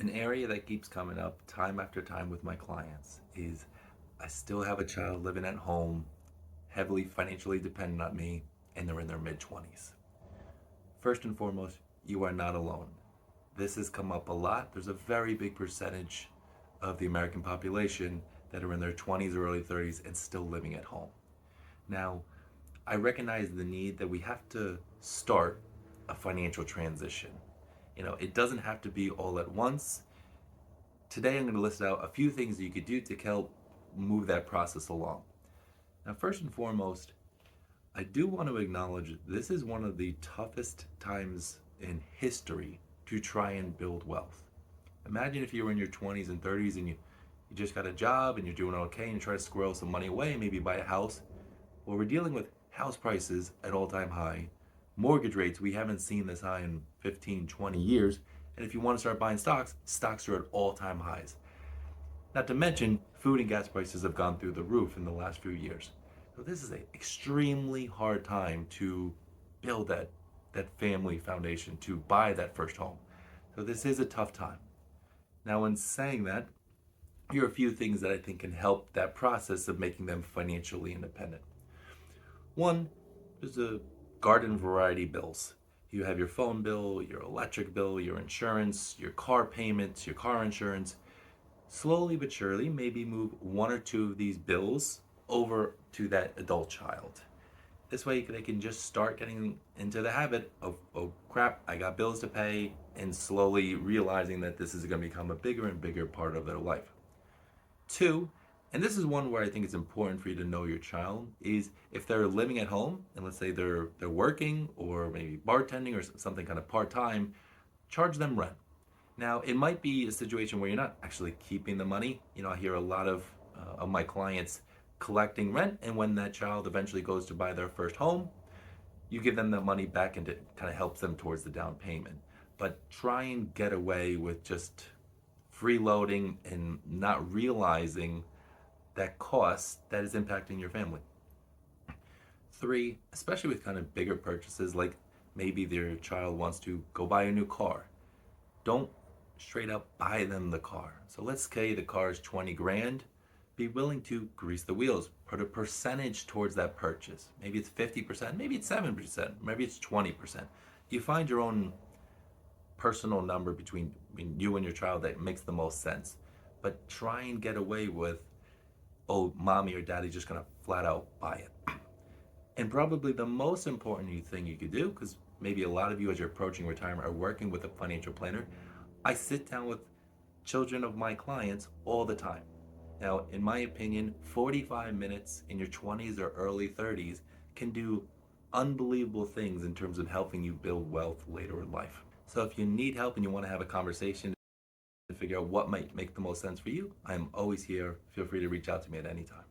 An area that keeps coming up time after time with my clients is I still have a child living at home, heavily financially dependent on me, and they're in their mid 20s. First and foremost, you are not alone. This has come up a lot. There's a very big percentage of the American population that are in their 20s or early 30s and still living at home. Now, I recognize the need that we have to start a financial transition. It doesn't have to be all at once. Today, I'm going to list out a few things that you could do to help move that process along. Now, first and foremost, I do want to acknowledge this is one of the toughest times in history to try and build wealth. Imagine if you were in your 20s and 30s and you just got a job and you're doing okay and you try to squirrel some money away, maybe buy a house. Well, we're dealing with house prices at all-time high, mortgage rates, we haven't seen this high in 15, 20 years. And if you want to start buying stocks are at all-time highs. Not to mention, food and gas prices have gone through the roof in the last few years. So this is an extremely hard time to build that family foundation, to buy that first home. So this is a tough time. Now, in saying that, here are a few things that I think can help that process of making them financially independent. One is the garden variety bills. You have your phone bill, your electric bill, your insurance, your car payments, your car insurance. Slowly but surely, maybe move one or two of these bills over to that adult child. This way they can just start getting into the habit of, oh crap, I got bills to pay, and slowly realizing that this is going to become a bigger and bigger part of their life. Two, and this is one where I think it's important for you to know your child, is if they're living at home and let's say they're working or maybe bartending or something kind of part-time, charge them rent. Now, it might be a situation where you're not actually keeping the money. I hear a lot of my clients collecting rent, and when that child eventually goes to buy their first home, you give them that money back and it kind of helps them towards the down payment. But try and get away with just freeloading and not realizing that cost that is impacting your family. Three, especially with kind of bigger purchases, like maybe their child wants to go buy a new car, don't straight up buy them the car. So let's say the car is 20 grand, be willing to grease the wheels, put a percentage towards that purchase. Maybe it's 50%, maybe it's 7%, maybe it's 20%. You find your own personal number between you and your child that makes the most sense. But try and get away with, oh, mommy or daddy just gonna flat out buy it. And probably the most important thing you could do, because maybe a lot of you as you're approaching retirement are working with a financial planner, I sit down with children of my clients all the time. Now, in my opinion, 45 minutes in your 20s or early 30s can do unbelievable things in terms of helping you build wealth later in life. So if you need help and you want to have a conversation to figure out what might make the most sense for you, I am always here. Feel free to reach out to me at any time.